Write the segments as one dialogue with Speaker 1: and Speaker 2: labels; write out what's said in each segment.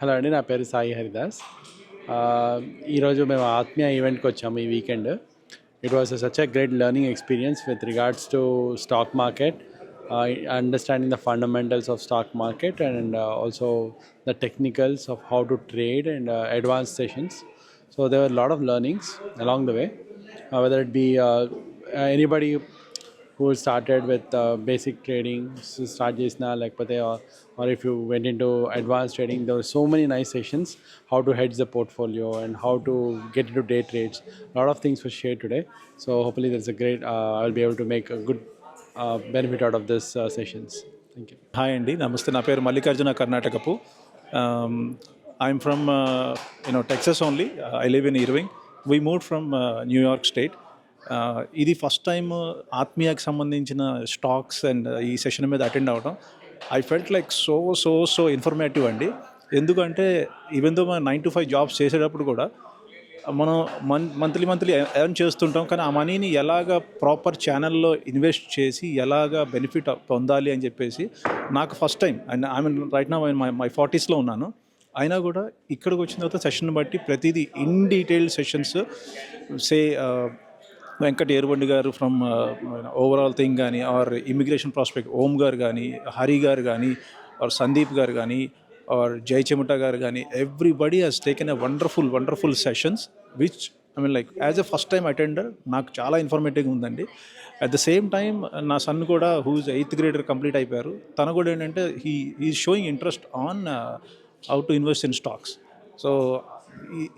Speaker 1: Hello అండి, నా పేరు సాయి హరిదాస్. ఈరోజు మేము ఆత్మీయ ఈవెంట్కి వచ్చాము ఈ weekend. It was such a great learning experience with regards to stock market, understanding the fundamentals of stock market and also the technicals of how to trade and advanced sessions. So there were a lot of learnings along the way, whether it be anybody who started with basic trading, start chesina lekapothe, or if you went into advanced trading, there were so many nice sessions, how to hedge the portfolio and how to get into day trades. A lot of things were shared today, so hopefully there's a great I'll be able to make a good benefit out of this sessions. Thank you.
Speaker 2: Hi అండి, నమస్తే. నా పేరు Mallikarjuna Karnatakapu. I'm from Texas only. I live in Irving. We move from New York state. ఇది first time ఆత్మీయకు సంబంధించిన stocks and ఈ session మీద attend అవ్వడం. I felt like so informative అండి. ఎందుకంటే ఈవెన్ దో మనం 9 to 5 జాబ్స్ చేసేటప్పుడు కూడా మనం మంత్లీ ఎర్న్ చేస్తుంటాం, కానీ ఆ మనీని ఎలాగ ప్రాపర్ ఛానల్లో ఇన్వెస్ట్ చేసి ఎలాగ బెనిఫిట్ పొందాలి అని చెప్పేసి నాకు first time. And I mean right now my 40sలో ఉన్నాను. అయినా కూడా ఇక్కడికి వచ్చిన తర్వాత సెషన్ బట్టి ప్రతిదీ in detail sessions. Say Venkata Erubandi గారు ఫ్రమ్ ఓవరాల్ థింగ్ కానీ, ఆర్ ఇమిగ్రేషన్ ప్రాస్పెక్ట్ ఓం గారు కానీ, హరి గారు కానీ, ఆర్ సందీప్ గారు కానీ, or Jai Chemuta garu gaani, everybody has taken a wonderful sessions, which I mean like as a first time attender నాకు చాలా ఇన్ఫర్మేటివ్ ఉందండి. అట్ ద సేమ్ టైమ్ నా సన్ కూడా who is 8th grader complete అయిపోయారు. తను కూడా ఏంటంటే he showing interest on how to invest in stocks. So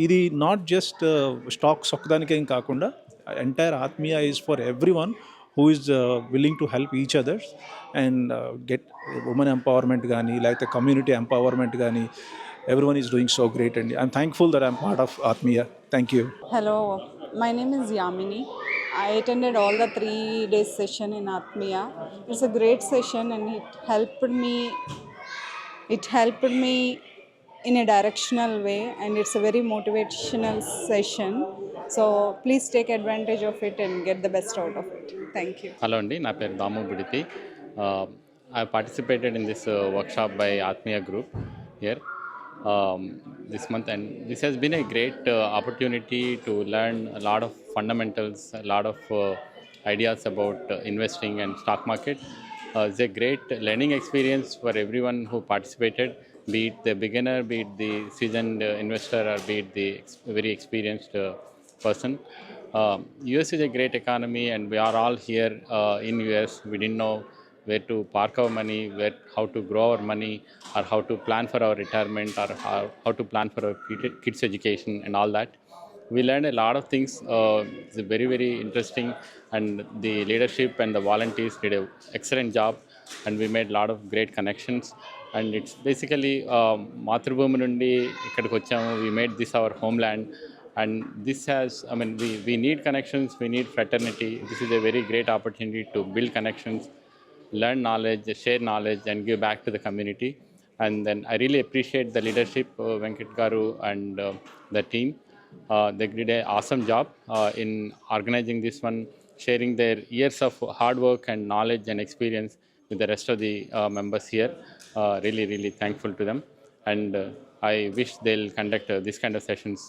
Speaker 2: ఇది నాట్ జస్ట్ స్టాక్స్ ఒక్కదానికేం కాకుండా ఎంటైర్ ఆత్మీయ is for every one who is willing to help each others and get women empowerment gaani, like the community empowerment gaani. Everyone is doing so great and I'm thankful that I'm part of Atmiya. Thank you.
Speaker 3: Hello, my name is Yamini. I attended all the 3 days session in Atmiya. It's a great session and it helped me in a directional way, and it's a very motivational session. So please take advantage of it and get the best out of it. Thank you.
Speaker 4: Hello అండి, నా పేరు దాము Budithi. I participated in this workshop by Atmiya group here this month, and this has been a great opportunity to learn a lot of fundamentals, a lot of ideas about investing and stock market. It's a great learning experience for everyone who participated, be it the beginner, be it the seasoned investor, or be it the very experienced person. US is a great economy, and we are all here in US. We didn't know where to park our money, how to grow our money, or how to plan for our retirement, or how to plan for our kids' education and all that. We learned a lot of things. It's very interesting, and the leadership and the volunteers did an excellent job, and we made a lot of great connections. And it's basically Mathrubhumi nundi ikkadiki vachamu. We made this our homeland, and this has, I mean, we need connections, we need fraternity. This is a very great opportunity to build connections, learn knowledge, share knowledge, and give back to the community. And then I really appreciate the leadership, Venkat Garu and the team. They did an awesome job in organizing this one, sharing their years of hard work and knowledge and experience with the rest of the members here. Really thankful to them, and I wish they'll conduct this kind of sessions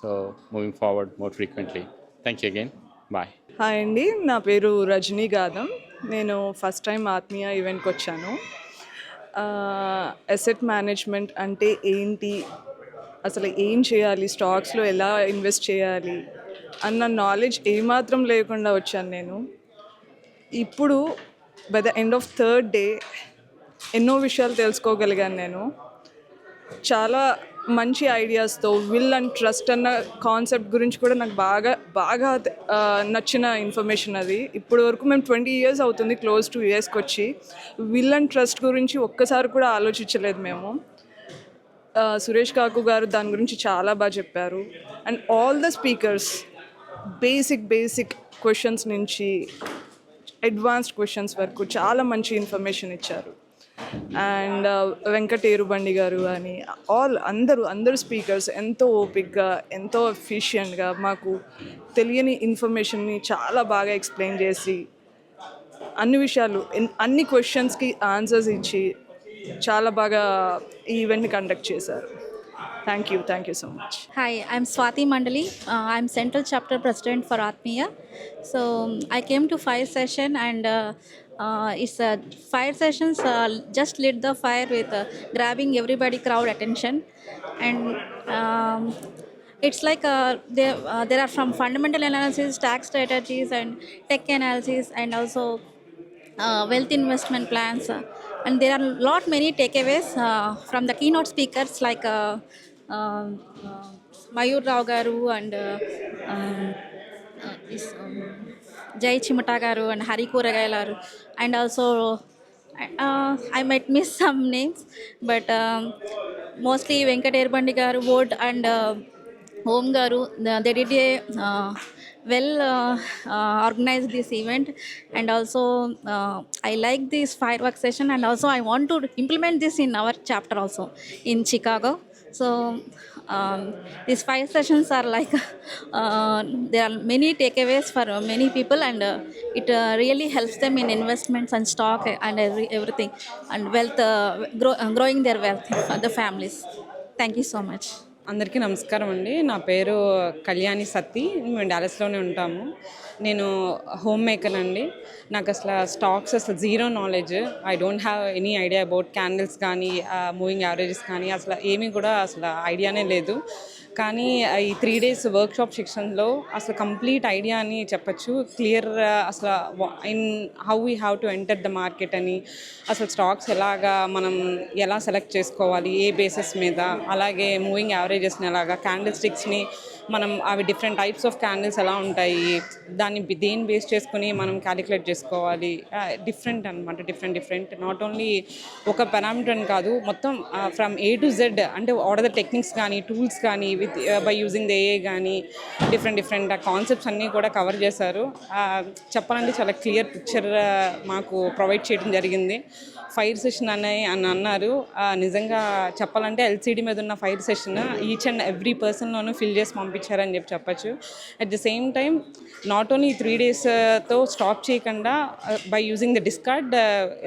Speaker 4: moving forward more frequently. Thank you again. Bye.
Speaker 5: Hi అండి, నా పేరు రజనీ గాదం. నేను first time ఆత్మీయ ఈవెంట్కి వచ్చాను. Asset management అంటే ఏంటి, అసలు ఏం చేయాలి, స్టాక్స్లో ఎలా ఇన్వెస్ట్ చేయాలి అన్న నాలెడ్జ్ ఏమాత్రం లేకుండా వచ్చాను నేను. ఇప్పుడు by the end of 3rd day ఎన్నో విషయాలు తెలుసుకోగలిగాను నేను. చాలా మంచి ఐడియాస్తో విల్ అండ్ ట్రస్ట్ అన్న కాన్సెప్ట్ గురించి కూడా నాకు బాగా నచ్చిన ఇన్ఫర్మేషన్ అది. ఇప్పటి వరకు మేము 20 years అవుతుంది క్లోజ్ టు యూఎస్కి వచ్చి. విల్ అండ్ ట్రస్ట్ గురించి ఒక్కసారి కూడా ఆలోచించలేదు మేము. సురేష్ కాకు గారు దాని గురించి చాలా బాగా చెప్పారు. And all the speakers basic questions నుంచి అడ్వాన్స్డ్ క్వశ్చన్స్ వరకు చాలా మంచి ఇన్ఫర్మేషన్ ఇచ్చారు. అండ్ వెంకట ఏరుబండి గారు అని అందరూ స్పీకర్స్ ఎంతో ఓపిక్గా, ఎంతో ఎఫిషియెంట్గా మాకు తెలియని ఇన్ఫర్మేషన్ని చాలా బాగా ఎక్స్ప్లెయిన్ చేసి అన్ని విషయాలు, అన్ని క్వశ్చన్స్కి ఆన్సర్స్ ఇచ్చి చాలా బాగా ఈ ఈవెంట్ని కండక్ట్ చేశారు. Thank you so much.
Speaker 6: Hi, I'm Swati Mandali. I'm Central Chapter President for Atmiya. So I came to fire session and it's fire sessions just lit the fire with grabbing everybody crowd attention and it's like there are from fundamental analysis, tax strategies and tech analysis and also wealth investment plans and there are lot many takeaways from the keynote speakers like uh, uh, Mayur Rao garu and Jai Chimata garu and Hari Kuragailaru and also I might miss some names but mostly Venkat Erbandi garu Wood and Om Garu, they did a well organized this event, and also I like this fireworks session, and also I want to implement this in our chapter also in Chicago. So these 5 sessions are like there are many takeaways for many people, and it really helps them in investments and stock and everything, and wealth growing their wealth for the families. Thank you so much.
Speaker 7: అందరికీ నమస్కారం అండి. నా పేరు కళ్యాణి సత్తి. మేము డాలస్లోనే ఉంటాము. నేను home maker అండి. నాకు అసలు స్టాక్స్ అసలు zero knowledge. I don't have any idea about candles కానీ మూవింగ్ యావరేజెస్ కానీ అసలు ఏమీ కూడా అసలు ఐడియానే లేదు. కానీ ఈ 3 days వర్క్షాప్ సెక్షన్లో అసలు కంప్లీట్ ఐడియా అని చెప్పచ్చు. క్లియర్ అసలు in how we have to enter the market అని, అసలు స్టాక్స్ మనం ఎలా సెలెక్ట్ చేసుకోవాలి, ఏ బేసిస్ మీద, అలాగే మూవింగ్ యావరేజెస్ని ఎలాగా, క్యాండిల్ స్టిక్స్ని అవి డిఫరెంట్ టైప్స్ ఆఫ్ క్యాండిల్స్ ఎలా ఉంటాయి, దేని బేస్ చేసుకుని మనం క్యాలిక్యులేట్ చేసుకోవాలి. డిఫరెంట్ అనమాట, డిఫరెంట్ నాట్ ఓన్లీ ఒక పారామీటర్ అని కాదు, మొత్తం ఫ్రమ్ A to Z అంటే వాట్ ఆర్ ద టెక్నిక్స్ కానీ టూల్స్ కానీ with by using the AI కానీ డిఫరెంట్ కాన్సెప్ట్స్ అన్నీ కూడా కవర్ చేశారు. చెప్పాలంటే చాలా క్లియర్ పిక్చర్ మాకు ప్రొవైడ్ చేయడం జరిగింది. ఫైర్ సెషన్ అని అన్నారు. నిజంగా చెప్పాలంటే LCD మీద ఉన్న fire session each and every పర్సన్లోనూ ఫిల్ చేసి పంపించారని చెప్పచ్చు. At the same time not only 3 daysతో స్టాప్ చేయకుండా by using the Discord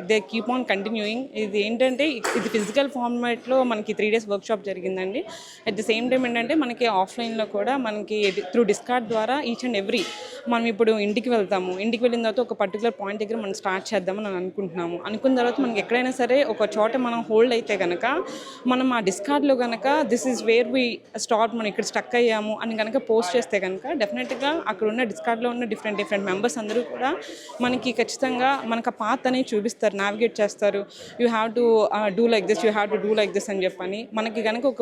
Speaker 7: they keep on continuing. ఇది ఏంటంటే ఇది ఫిజికల్ ఫార్మాట్లో మనకి 3 days వర్క్షాప్ జరిగిందండి. అట్ ద సేమ్ టైం ఏంటంటే మనకి ఆఫ్లైన్లో కూడా మనకి త్రూ డిస్కార్డ్ ద్వారా ఈచ్ అండ్ ఎవ్రీ మనం ఇప్పుడు ఇంటికి వెళ్తాము. ఇంటికి వెళ్ళిన తర్వాత ఒక పర్టికులర్ పాయింట్ దగ్గర మనం స్టార్ట్ చేద్దామని అనుకుంటున్నాము. అనుకున్న తర్వాత మనకి ఎక్కడైనా సరే ఒక చోట మనం హోల్డ్ అయితే కనుక మనం ఆ డిస్కార్డ్లో కనుక this is where we start, మనం ఇక్కడ స్టక్ అయ్యాము అని కనుక పోస్ట్ చేస్తే కనుక డెఫినెట్గా అక్కడ ఉన్న డిస్కార్డ్లో ఉన్న డిఫరెంట్ మెంబర్స్ అందరూ కూడా మనకి ఖచ్చితంగా మనకు ఆ పాత్ అనేది చూపిస్తారు, నావిగేట్ చేస్తారు. You have to do like this, you have to do like this అని చెప్పని మనకి కనుక ఒక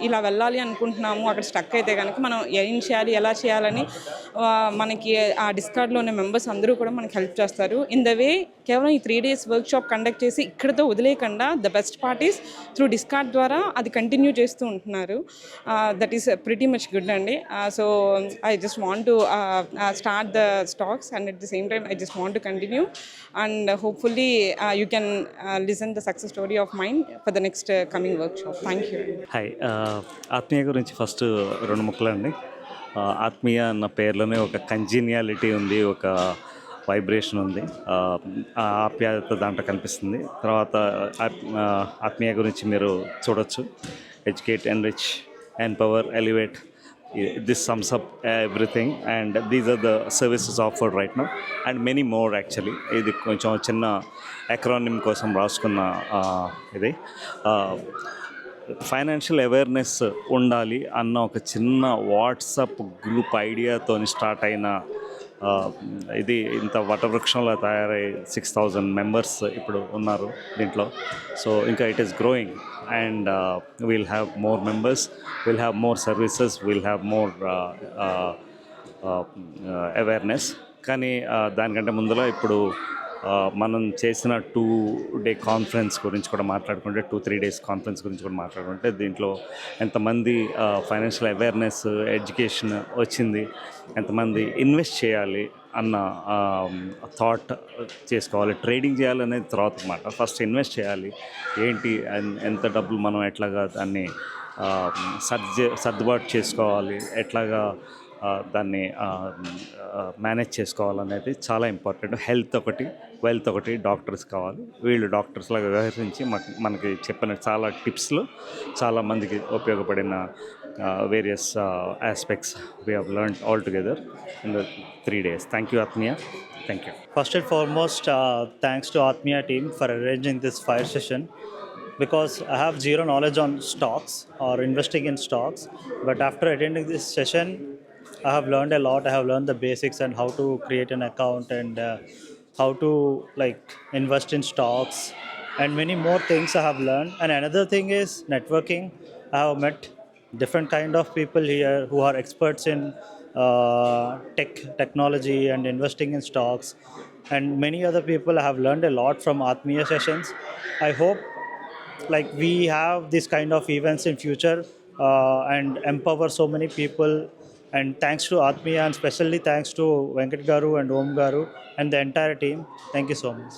Speaker 7: ఇలా వెళ్ళాలి అనుకుంటున్నాము, అక్కడ స్టక్ అయితే కనుక మనం ఏం చేయాలి, ఎలా చేయాలని మనకి ఆ డిస్కార్డ్లో ఉన్న మెంబర్స్ అందరూ కూడా మనకి హెల్ప్ చేస్తారు. ఇన్ ద వే కేవలం ఈ 3 days వర్క్షాప్ కండక్ట్ చేసి ఇక్కడతో వదిలేయకుండా the best parties through Discord ద్వారా అది కంటిన్యూ చేస్తూ ఉంటున్నారు. That is pretty much good అండి. So I just want to start the stocks and at the same time I just want to continue and hopefully you can listen the success story of mind for the next coming workshop. Thank you.
Speaker 8: Hi, Atmiya గురించి first 2 ముక్కలండి. ఆత్మీయ అన్న పేర్లోనే ఒక కంజీనియాలిటీ ఉంది, ఒక vibration ఉంది, ఆప్యాయత దాంట్లో కనిపిస్తుంది. తర్వాత ఆత్మీయ గురించి మీరు చూడొచ్చు. Educate, enrich, empower, elevate, this sums up everything and these are the services offered right now and many more. Actually ఇది కొంచెం చిన్న ఎక్రానిమ్ కోసం రాసుకున్న ఇది. ఫైనాన్షియల్ అవేర్నెస్ ఉండాలి అన్న ఒక చిన్న వాట్సాప్ గ్రూప్ ఐడియాతో స్టార్ట్ అయిన ఇది ఇంత వటవృక్షంలో తయారై 6,000 members ఇప్పుడు ఉన్నారు దీంట్లో. సో ఇంకా it is growing and we'll have more members, we'll have more services, we'll have more awareness. కానీ దానికంటే ముందులో ఇప్పుడు మనం చేసిన 2-day కాన్ఫరెన్స్ గురించి కూడా మాట్లాడుకుంటే, 2-3 days కాన్ఫరెన్స్ గురించి కూడా మాట్లాడుకుంటే దీంట్లో ఎంతమంది ఫైనాన్షియల్ అవేర్నెస్, ఎడ్యుకేషన్ వచ్చింది, ఎంతమంది ఇన్వెస్ట్ చేయాలి అన్న థాట్ చేసుకోవాలి. ట్రేడింగ్ చేయాలనేది తర్వాత మాట, ఫస్ట్ ఇన్వెస్ట్ చేయాలి. ఏంటి, ఎంత డబ్బులు మనం ఎట్లాగా దాన్ని సర్దుబాటు చేసుకోవాలి, ఎట్లాగా దాన్ని మేనేజ్ చేసుకోవాలనేది చాలా ఇంపార్టెంట్. హెల్త్ ఒకటి, వెల్త్ ఒకటి, డాక్టర్స్ కావాలి. వీళ్ళు డాక్టర్స్లాగా వ్యవహరించి మనకి చెప్పిన చాలా టిప్స్లు చాలామందికి ఉపయోగపడిన various aspects we have learned all together in the 3 days. Thank you, Atmiya. Thank you.
Speaker 9: First and foremost, thanks to Atmiya team for arranging this fire session, because I have zero knowledge on stocks or investing in stocks. But after attending this session, I have learned a lot. I have learned the basics and how to create an account and how to invest in stocks and many more things I have learned. And another thing is networking. I have met different kind of people here who are experts in technology and investing in stocks, and many other people. I have learned a lot from Atmiya sessions. I hope we have this kind of events in future and empower so many people. And thanks to Atmiya, and especially thanks to Venkat Garu and Om Garu and the entire team. Thank you so much.